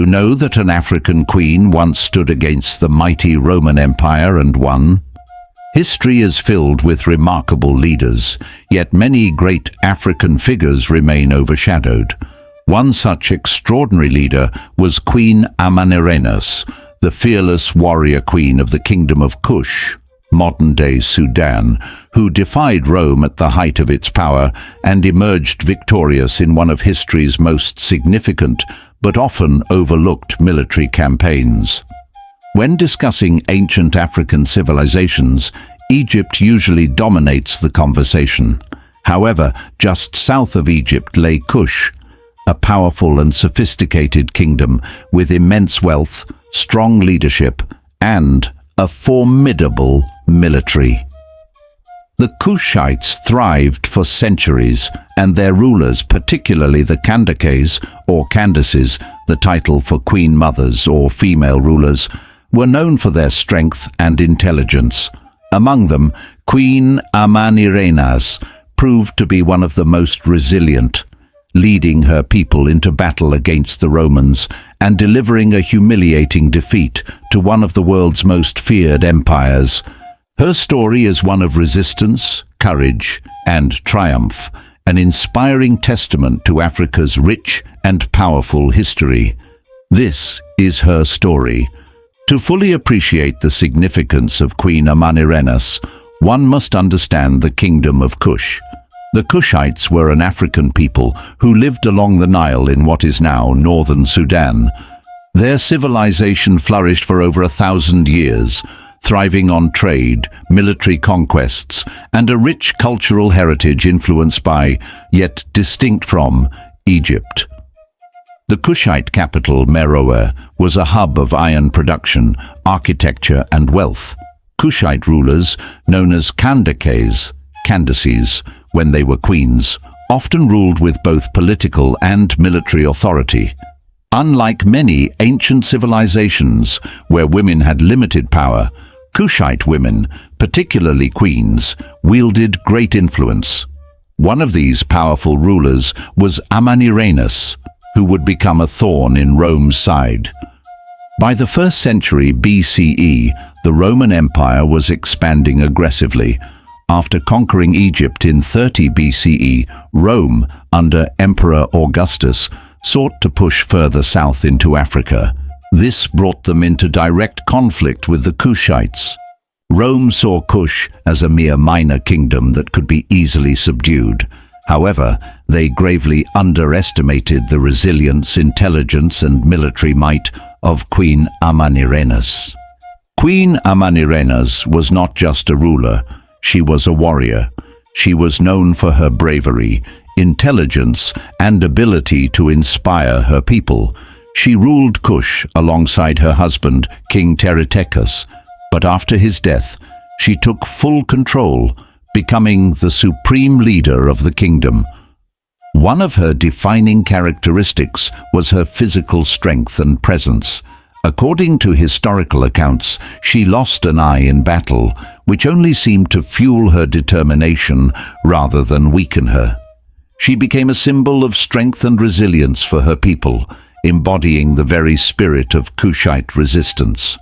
you know that an African queen once stood against the mighty Roman Empire and won? History is filled with remarkable leaders, yet many great African figures remain overshadowed. One such extraordinary leader was Queen Amanirenas, the fearless warrior queen of the kingdom of Kush, modern-day Sudan, who defied Rome at the height of its power and emerged victorious in one of history's most significant but often overlooked military campaigns. When discussing ancient African civilizations, Egypt usually dominates the conversation. However, just south of Egypt lay Kush, a powerful and sophisticated kingdom with immense wealth, strong leadership, and a formidable military. The Kushites thrived for centuries, and their rulers, particularly the Candaces or Candaces, the title for queen mothers or female rulers, were known for their strength and intelligence. Among them, Queen Amanirenas proved to be one of the most resilient, leading her people into battle against the Romans and delivering a humiliating defeat to one of the world's most feared empires. Her story is one of resistance, courage, and triumph, an inspiring testament to Africa's rich and powerful history. This is her story. To fully appreciate the significance of Queen Amanirenas, one must understand the kingdom of Kush. The Kushites were an African people who lived along the Nile in what is now northern Sudan. Their civilization flourished for over 1,000 years, thriving on trade, military conquests, and a rich cultural heritage influenced by, yet distinct from, Egypt. The Kushite capital, Meroe, was a hub of iron production, architecture, and wealth. Kushite rulers, known as Candaces, when they were queens, often ruled with both political and military authority. Unlike many ancient civilizations where women had limited power, Kushite women, particularly queens, wielded great influence. One of these powerful rulers was Amanirenas, who would become a thorn in Rome's side. By the 1st century BCE, the Roman Empire was expanding aggressively. After conquering Egypt in 30 BCE, Rome, under Emperor Augustus, sought to push further south into Africa. This brought them into direct conflict with the Kushites. Rome saw Kush as a mere minor kingdom that could be easily subdued. However, they gravely underestimated the resilience, intelligence, and military might of Queen Amanirenas. Queen Amanirenas was not just a ruler, she was a warrior. She was known for her bravery, intelligence, and ability to inspire her people. She ruled Kush alongside her husband, King Teretekas, but after his death, she took full control, becoming the supreme leader of the kingdom. One of her defining characteristics was her physical strength and presence. According to historical accounts, she lost an eye in battle, which only seemed to fuel her determination rather than weaken her. She became a symbol of strength and resilience for her people, embodying the very spirit of Kushite resistance.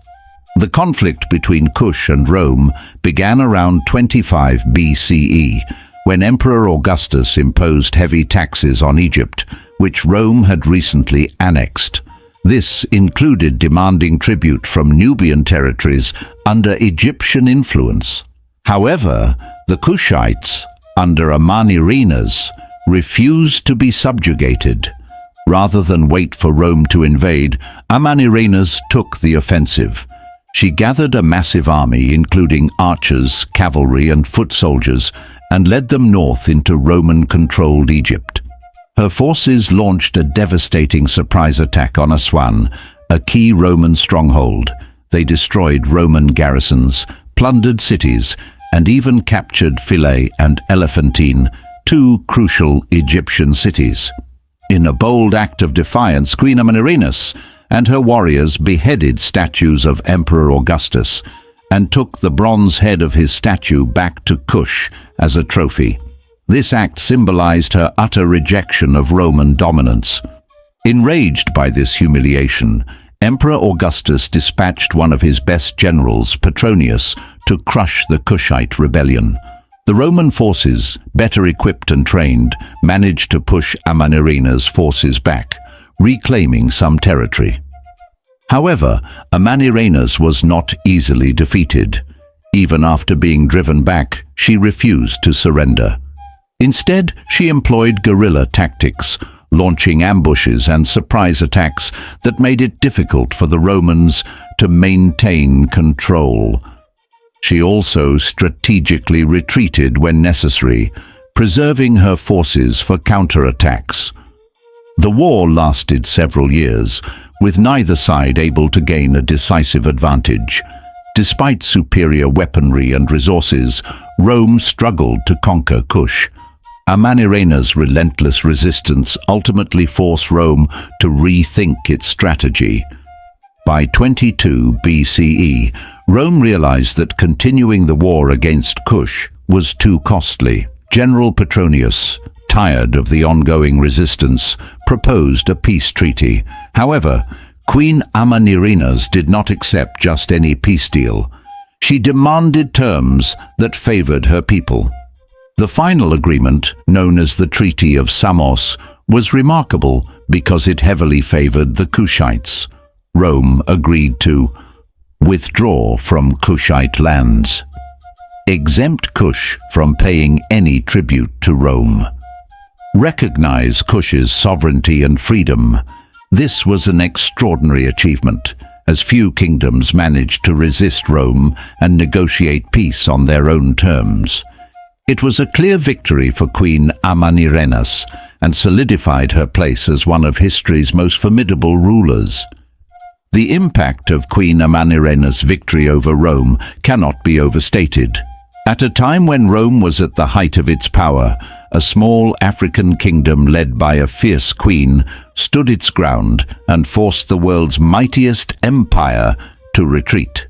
The conflict between Kush and Rome began around 25 BCE, when Emperor Augustus imposed heavy taxes on Egypt, which Rome had recently annexed. This included demanding tribute from Nubian territories under Egyptian influence. However, the Kushites, under Amanirenas, refused to be subjugated. Rather than wait for Rome to invade, Amanirenas took the offensive. She gathered a massive army, including archers, cavalry, and foot soldiers, and led them north into Roman-controlled Egypt. Her forces launched a devastating surprise attack on Aswan, a key Roman stronghold. They destroyed Roman garrisons, plundered cities, and even captured Philae and Elephantine, two crucial Egyptian cities. In a bold act of defiance, Queen Amanirenas and her warriors beheaded statues of Emperor Augustus and took the bronze head of his statue back to Kush as a trophy. This act symbolized her utter rejection of Roman dominance. Enraged by this humiliation, Emperor Augustus dispatched one of his best generals, Petronius, to crush the Kushite rebellion. The Roman forces, better equipped and trained, managed to push Amanirenas' forces back, reclaiming some territory. However, Amanirenas was not easily defeated. Even after being driven back, she refused to surrender. Instead, she employed guerrilla tactics, launching ambushes and surprise attacks that made it difficult for the Romans to maintain control. She also strategically retreated when necessary, preserving her forces for counterattacks. The war lasted several years, with neither side able to gain a decisive advantage. Despite superior weaponry and resources, Rome struggled to conquer Kush. Amanirenas' relentless resistance ultimately forced Rome to rethink its strategy. By 22 BCE, Rome realized that continuing the war against Kush was too costly. General Petronius, tired of the ongoing resistance, proposed a peace treaty. However, Queen Amanirenas did not accept just any peace deal. She demanded terms that favored her people. The final agreement, known as the Treaty of Samos, was remarkable because it heavily favored the Kushites. Rome agreed to withdraw from Kushite lands, exempt Kush from paying any tribute to Rome, recognize Kush's sovereignty and freedom. This was an extraordinary achievement, as few kingdoms managed to resist Rome and negotiate peace on their own terms. It was a clear victory for Queen Amanirenas and solidified her place as one of history's most formidable rulers. The impact of Queen Amanirenas' victory over Rome cannot be overstated. At a time when Rome was at the height of its power, a small African kingdom led by a fierce queen stood its ground and forced the world's mightiest empire to retreat.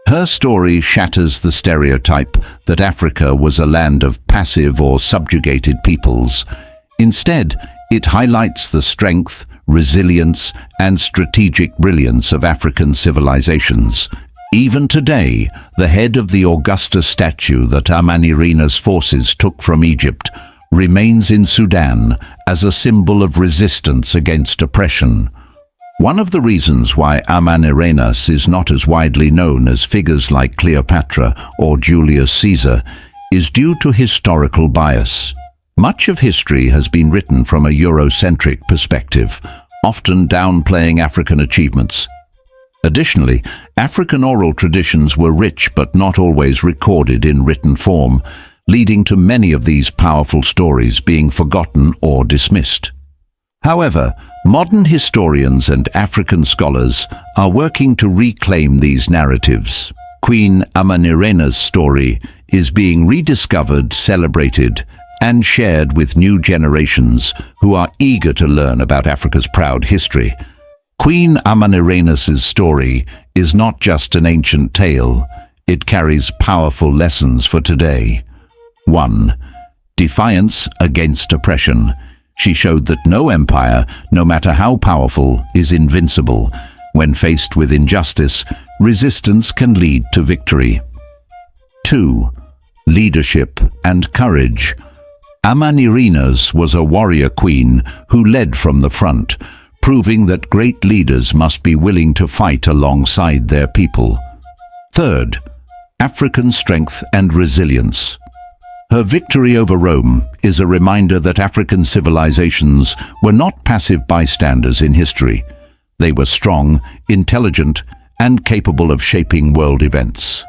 Her story shatters the stereotype that Africa was a land of passive or subjugated peoples. Instead, it highlights the strength, resilience, and strategic brilliance of African civilizations. Even today, the head of the Augustus statue that Amanirenas' forces took from Egypt remains in Sudan as a symbol of resistance against oppression. One of the reasons why Amanirenas is not as widely known as figures like Cleopatra or Julius Caesar is due to historical bias. Much of history has been written from a Eurocentric perspective, often downplaying African achievements. Additionally, African oral traditions were rich but not always recorded in written form, leading to many of these powerful stories being forgotten or dismissed. However, modern historians and African scholars are working to reclaim these narratives. Queen Amanirenas' story is being rediscovered, celebrated, and shared with new generations who are eager to learn about Africa's proud history. Queen Amanirenas' story is not just an ancient tale, it carries powerful lessons for today. 1. Defiance against oppression. She showed that no empire, no matter how powerful, is invincible. When faced with injustice, resistance can lead to victory. 2. Leadership and courage. Amanirenas was a warrior queen who led from the front, proving that great leaders must be willing to fight alongside their people. 3. African strength and resilience. Her victory over Rome is a reminder that African civilizations were not passive bystanders in history. They were strong, intelligent, and capable of shaping world events.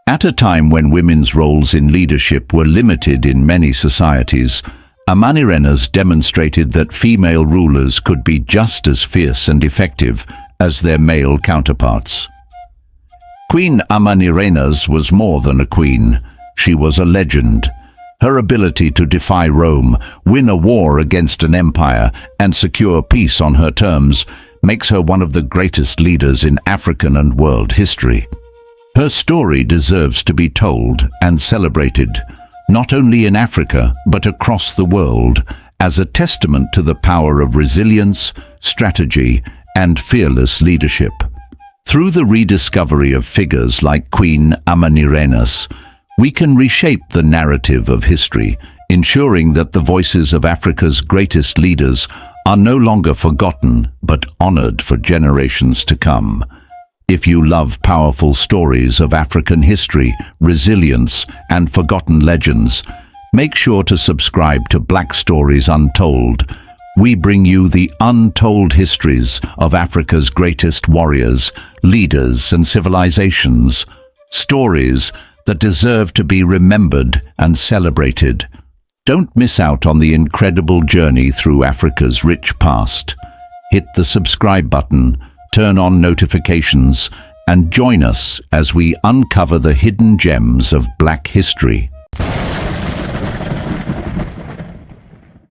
At a time when women's roles in leadership were limited in many societies, Amanirenas demonstrated that female rulers could be just as fierce and effective as their male counterparts. Queen Amanirenas was more than a queen. She was a legend. Her ability to defy Rome, win a war against an empire, and secure peace on her terms makes her one of the greatest leaders in African and world history. Her story deserves to be told and celebrated, not only in Africa but across the world, as a testament to the power of resilience, strategy, and fearless leadership. Through the rediscovery of figures like Queen Amanirenas, we can reshape the narrative of history, ensuring that the voices of Africa's greatest leaders are no longer forgotten but honored for generations to come. If you love powerful stories of African history, resilience, and forgotten legends, make sure to subscribe to Black Stories Untold. We bring you the untold histories of Africa's greatest warriors, leaders, and civilizations. Stories that deserve to be remembered and celebrated. Don't miss out on the incredible journey through Africa's rich past. Hit the subscribe button, turn on notifications, and join us as we uncover the hidden gems of Black history.